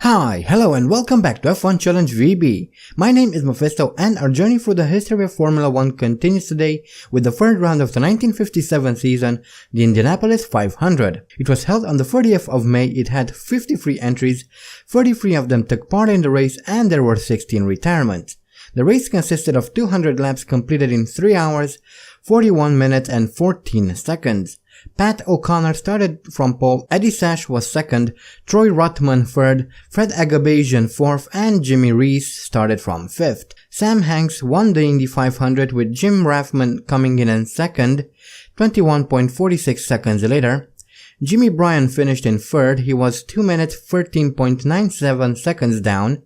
Hi, hello and welcome back to F1 Challenge VB. My name is Mephisto and our journey through the history of Formula 1 continues today with the third round of the 1957 season, the Indianapolis 500. It was held on the 30th of May, it had 53 entries, 33 of them took part in the race and there were 16 retirements. The race consisted of 200 laps completed in 3 hours, 41 minutes and 14 seconds. Pat O'Connor started from pole, Eddie Sash was second, Troy Ruttman third, Fred Agabasian fourth, and Jimmy Reese started from fifth. Sam Hanks won the Indy 500 with Jim Rathman coming in second, 21.46 seconds later. Jimmy Bryan finished in third, he was 2 minutes 13.97 seconds down.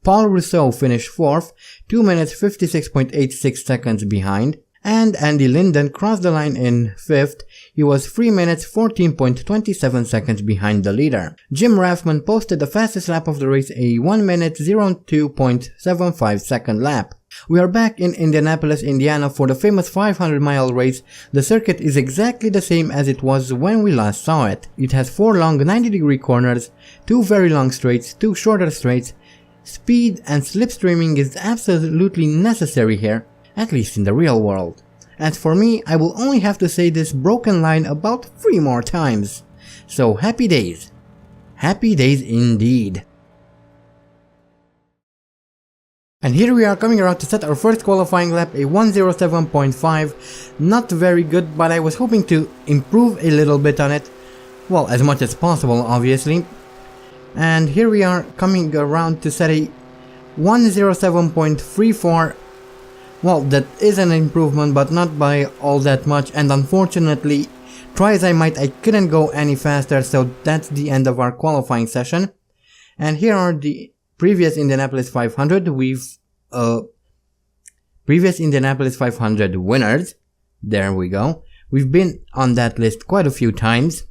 Paul Rousseau finished fourth, 2 minutes 56.86 seconds behind. And Andy Linden crossed the line in fifth, he was 3 minutes 14.27 seconds behind the leader. Jim Rathman posted the fastest lap of the race, a 1 minute 02.75 second lap. We are back in Indianapolis, Indiana for the famous 500-mile race. The circuit is exactly the same as it was when we last saw it. It has 4 long 90-degree corners, 2 very long straights, 2 shorter straights. Speed and slipstreaming is absolutely necessary here, at least in the real world. As for me, I will only have to say this broken line about 3 more times. So happy days. Happy days indeed. And here we are coming around to set our first qualifying lap, a 1:07.5. Not very good, but I was hoping to improve a little bit on it. Well, as much as possible, obviously. And here we are coming around to set a 1:07.34. Well, that is an improvement, but not by all that much, and unfortunately, try as I might, I couldn't go any faster, so that's the end of our qualifying session. And here are the previous Indianapolis 500, previous Indianapolis 500 winners. There we go. We've been on that list quite a few times.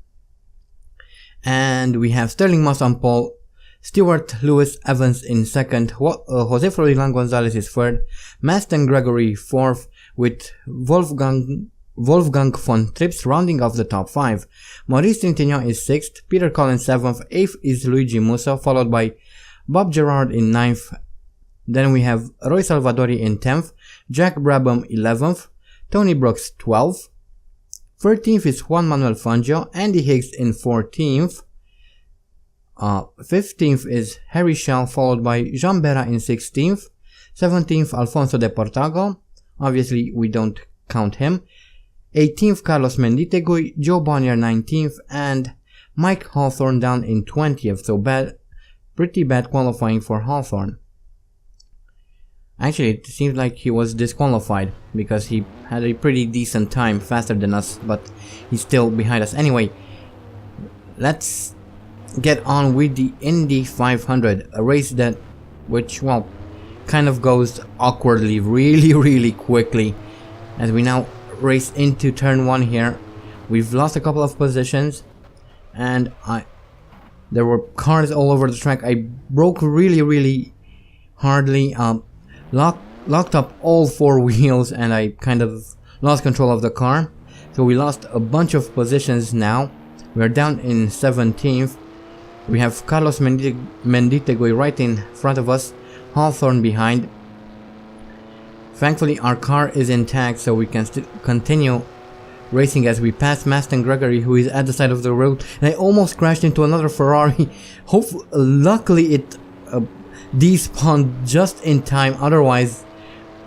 And we have Sterling Moss on pole, Stuart Lewis Evans in second, Jose Florilan Gonzalez is third, Maston Gregory fourth, with Wolfgang von Trips rounding off the top 5. Maurice Trintignant is sixth, Peter Collins 7th, 8th is Luigi Musso, followed by Bob Gerard in 9th. Then we have Roy Salvadori in 10th, Jack Brabham 11th, Tony Brooks 12th, 13th is Juan Manuel Fangio, Andy Higgs in 14th. 15th is Harry Schell, followed by Jean Berra in 16th, 17th Alfonso de Portago, obviously we don't count him, 18th Carlos Menditegui, Joe Bonnier 19th, and Mike Hawthorne down in 20th, so pretty bad qualifying for Hawthorne. Actually, it seems like he was disqualified, because he had a pretty decent time, faster than us, but he's still behind us. Anyway, let's get on with the Indy 500, a race which, well, kind of goes awkwardly, really quickly, as we now race into turn 1 here. We've lost a couple of positions, and there were cars all over the track. I broke really hardly, locked up all 4 wheels, and I kind of lost control of the car, so we lost a bunch of positions now. We're down in 17th. We have Carlos Menditegui right in front of us, Hawthorne behind. Thankfully our car is intact, so we can still continue racing as we pass Maston Gregory, who is at the side of the road, and I almost crashed into another Ferrari. Luckily it despawned just in time, otherwise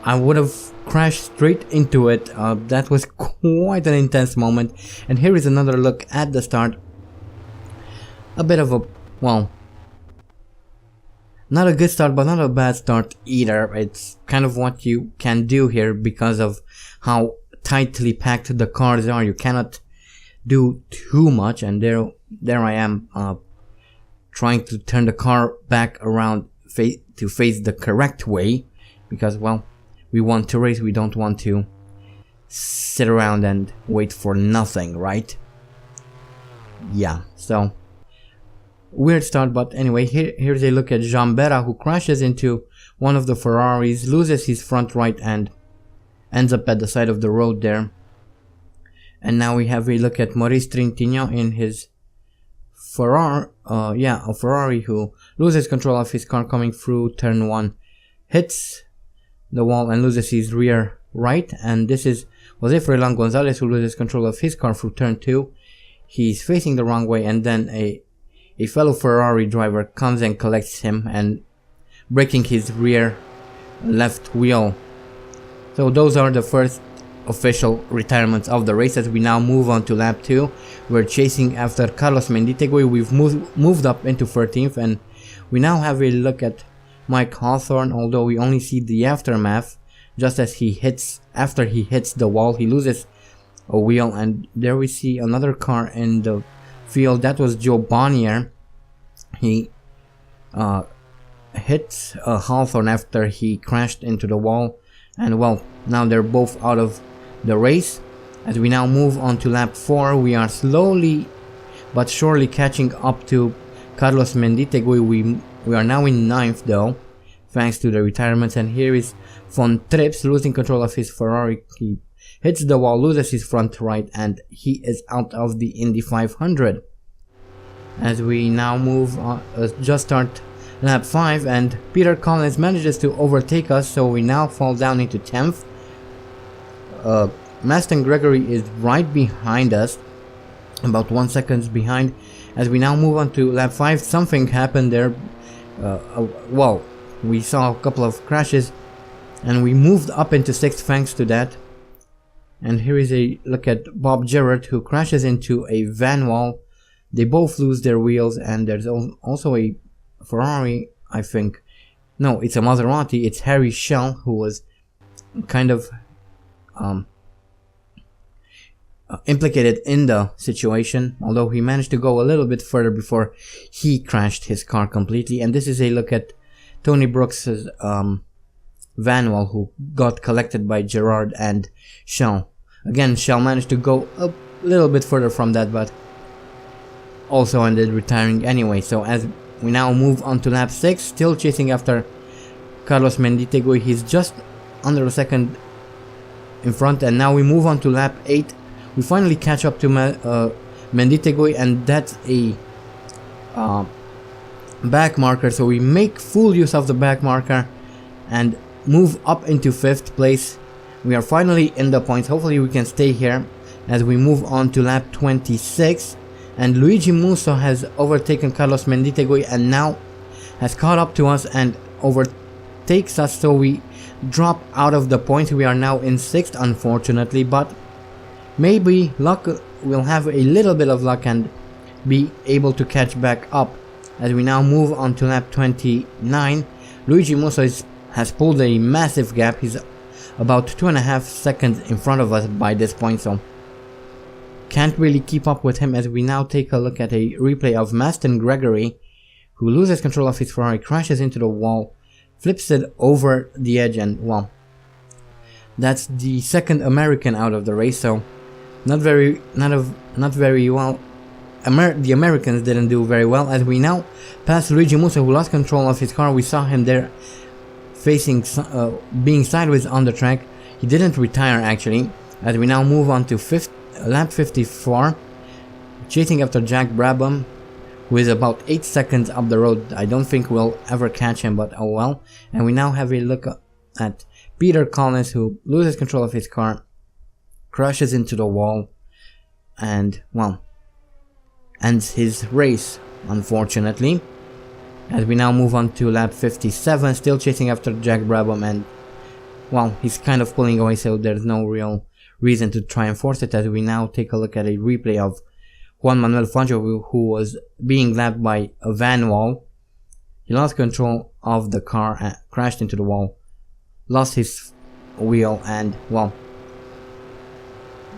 I would have crashed straight into it. That was quite an intense moment. And here is another look at the start. A bit of a, well, not a good start, but not a bad start either. It's kind of what you can do here because of how tightly packed the cars are. You cannot do too much, and there I am trying to turn the car back around to face the correct way, because, well, we want to race, we don't want to sit around and wait for nothing, right? Yeah, so weird start, but anyway, here's a look at Jean Berra, who crashes into one of the Ferraris, loses his front right and ends up at the side of the road there. And now we have a look at Maurice Trintignant in his a Ferrari who loses control of his car coming through turn 1, hits the wall and loses his rear right, and this is Jose Froilan Gonzalez who loses control of his car through turn 2. He's facing the wrong way, and then a fellow Ferrari driver comes and collects him and breaking his rear left wheel. So those are the first official retirements of the race. As we now move on to lap 2, we're chasing after Carlos Menditegui. We've moved up into 13th, and we now have a look at Mike Hawthorne, although we only see the aftermath. Just as after he hits the wall, he loses a wheel, and there we see another car in the field. That was Joe Bonnier. He hit Hawthorne after he crashed into the wall, and well, now they're both out of the race. As we now move on to lap 4, we are slowly but surely catching up to Carlos Menditegui. We are now in 9th though, thanks to the retirements, and here is Von Trips losing control of his Ferrari. He hits the wall, loses his front right, and he is out of the Indy 500. As we now move on, just start lap 5, and Peter Collins manages to overtake us, so we now fall down into 10th. Maston Gregory is right behind us, about 1 second behind. As we now move on to lap 5, something happened there. Well, we saw a couple of crashes, and we moved up into 6th thanks to that. And here is a look at Bob Gerrard, who crashes into a van wall. They both lose their wheels, and there's also a Ferrari, I think. No, it's a Maserati. It's Harry Schell, who was kind of implicated in the situation, although he managed to go a little bit further before he crashed his car completely. And this is a look at Tony Brooks's van wall, who got collected by Gerrard and Schell. Again, Schell managed to go a little bit further from that, but also ended retiring anyway. So as we now move on to lap 6, still chasing after Carlos Menditegui. He's just under a second in front, and now we move on to lap 8. We finally catch up to Menditegui, and that's a back marker, so we make full use of the back marker and move up into 5th place. We are finally in the points. Hopefully we can stay here as we move on to lap 26, and Luigi Musso has overtaken Carlos Menditegui and now has caught up to us and overtakes us, so we drop out of the points. We are now in 6th, unfortunately, but maybe luck, we'll have a little bit of luck and be able to catch back up. As we now move on to lap 29, Luigi Musso has pulled a massive gap. He's about 2.5 seconds in front of us by this point, so can't really keep up with him. As we now take a look at a replay of Maston Gregory, who loses control of his Ferrari, crashes into the wall, flips it over the edge, and well, that's the second American out of the race, so not very well. The Americans didn't do very well. As we now pass Luigi Musso, who lost control of his car. We saw him there facing, being sideways on the track. He didn't retire actually. As we now move on to lap 54, chasing after Jack Brabham, who is about 8 seconds up the road. I don't think we'll ever catch him, but oh well. And we now have a look at Peter Collins, who loses control of his car, crashes into the wall, and well, ends his race, unfortunately. As we now move on to lap 57, still chasing after Jack Brabham, and well, he's kind of pulling away, so there's no real reason to try and force it. As we now take a look at a replay of Juan Manuel Fangio, who was being lapped by a van wall. He lost control of the car and crashed into the wall, lost his wheel, and well,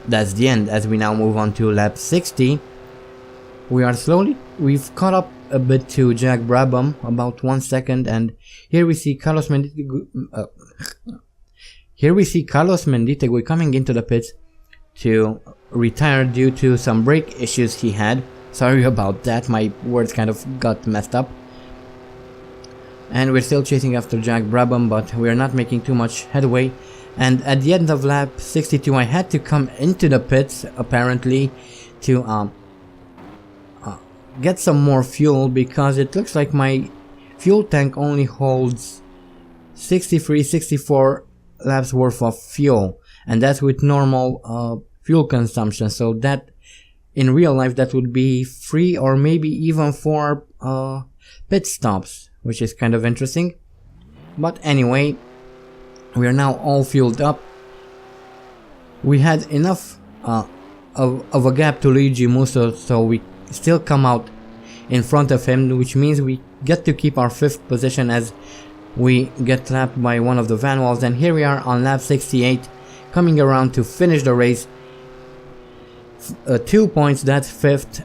that's the end. As we now move on to lap 60, we've caught up a bit to Jack Brabham, about 1 second, and here we see Carlos Menditegui coming into the pits to retire due to some brake issues he had. Sorry about that, my words kind of got messed up. And we're still chasing after Jack Brabham, but we're not making too much headway. And at the end of lap 62, I had to come into the pits apparently to get some more fuel, because it looks like my fuel tank only holds 64 laps worth of fuel, and that's with normal fuel consumption. So that in real life that would be 3 or maybe even 4 pit stops, which is kind of interesting. But anyway, we are now all fueled up. We had enough of a gap to Luigi Musso, so we still come out in front of him, which means we get to keep our 5th position as we get lapped by one of the van walls. And here we are on lap 68, coming around to finish the race. 2 points, that's 5th.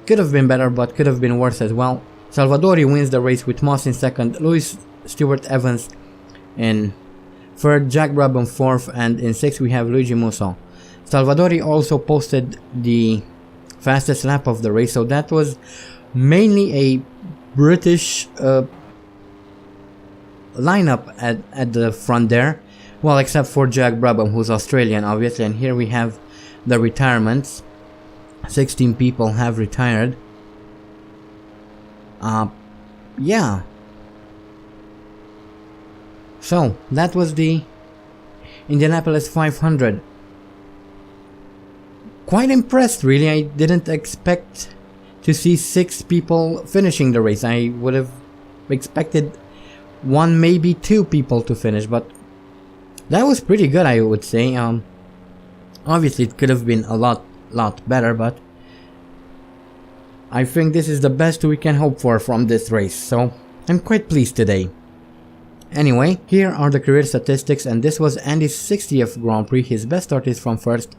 Could have been better, but could have been worse as well. Salvadori wins the race with Moss in 2nd, Lewis Stewart Evans in 3rd, Jack Brabham 4th, and in 6th we have Luigi Musso. Salvadori also posted the fastest lap of the race, so that was mainly a British lineup at the front there. Well, except for Jack Brabham, who's Australian obviously. And here we have the retirements. 16 people have retired. Yeah. So that was the Indianapolis 500. Quite impressed, really. I didn't expect to see 6 people finishing the race. I would have expected 1, maybe 2 people to finish, but that was pretty good, I would say. Obviously it could have been a lot better, but I think this is the best we can hope for from this race, so I'm quite pleased today. Anyway, here are the career statistics, and this was Andy's 60th Grand Prix. His best start is from 1st,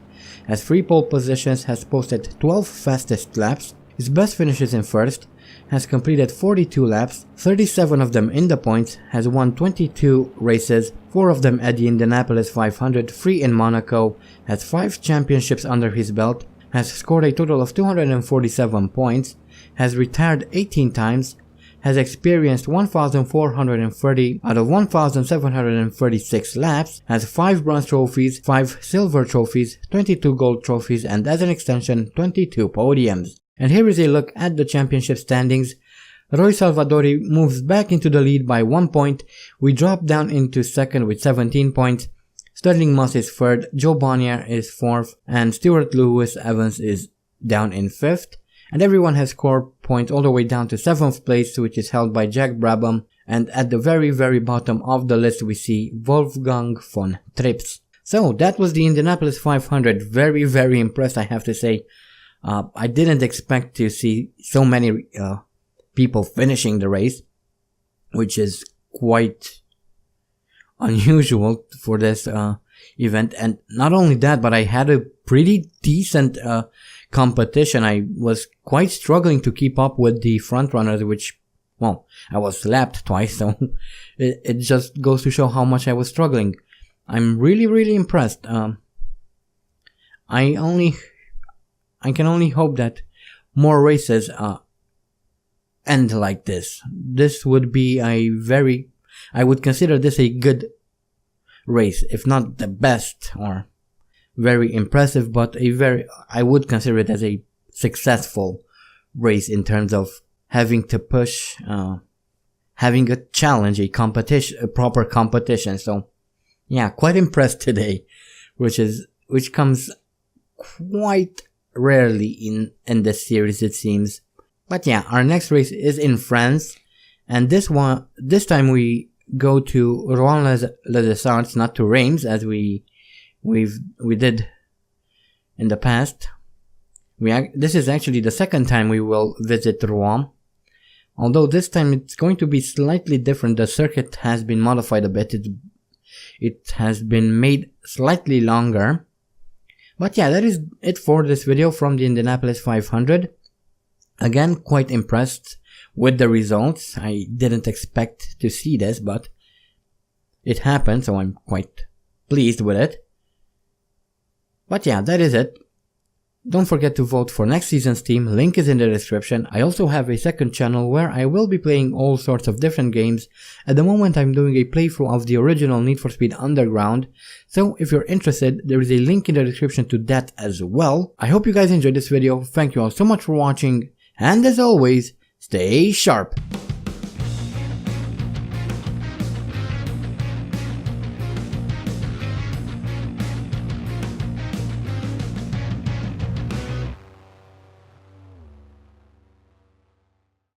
has 3 pole positions, has posted 12 fastest laps. His best finishes in 1st, has completed 42 laps, 37 of them in the points, has won 22 races, 4 of them at the Indianapolis 500, 3 in Monaco, has 5 championships under his belt, has scored a total of 247 points, has retired 18 times, has experienced 1,430 out of 1,736 laps, has 5 bronze trophies, 5 silver trophies, 22 gold trophies, and as an extension 22 podiums. And here is a look at the championship standings. Roy Salvadori moves back into the lead by 1 point. We drop down into 2nd with 17 points. Sterling Moss is 3rd, Joe Bonnier is 4th, and Stuart Lewis Evans is down in 5th. And everyone has scored points all the way down to 7th place, which is held by Jack Brabham. And at the very bottom of the list we see Wolfgang von Trips. So that was the Indianapolis 500. Very impressed, I have to say. I didn't expect to see so many people finishing the race, which is quite unusual for this event. And not only that, but I had a pretty decent competition. I was quite struggling to keep up with the front runners, which, well, I was lapped twice, so it just goes to show how much I was struggling. I'm really impressed. I can only hope that more races end like this. This would be I would consider this a good race, if not the best or very impressive, but I would consider it as a successful race in terms of having to push, having a challenge, a competition, a proper competition. So yeah, quite impressed today, which comes quite rarely in this series, it seems. But yeah, our next race is in France, and this time we go to Rouen-les-Essarts, not to Reims as we did in the past. This is actually the 2nd time we will visit Rouen, although this time it's going to be slightly different. The circuit has been modified a bit. It has been made slightly longer. But yeah, that is it for this video from the Indianapolis 500. Again, quite impressed with the results. I didn't expect to see this, but it happened, so I'm quite pleased with it. But yeah, that is it. Don't forget to vote for next season's team, link is in the description. I also have a 2nd channel where I will be playing all sorts of different games. At the moment I'm doing a playthrough of the original Need for Speed Underground, so if you're interested, there is a link in the description to that as well. I hope you guys enjoyed this video, thank you all so much for watching, and as always, stay sharp.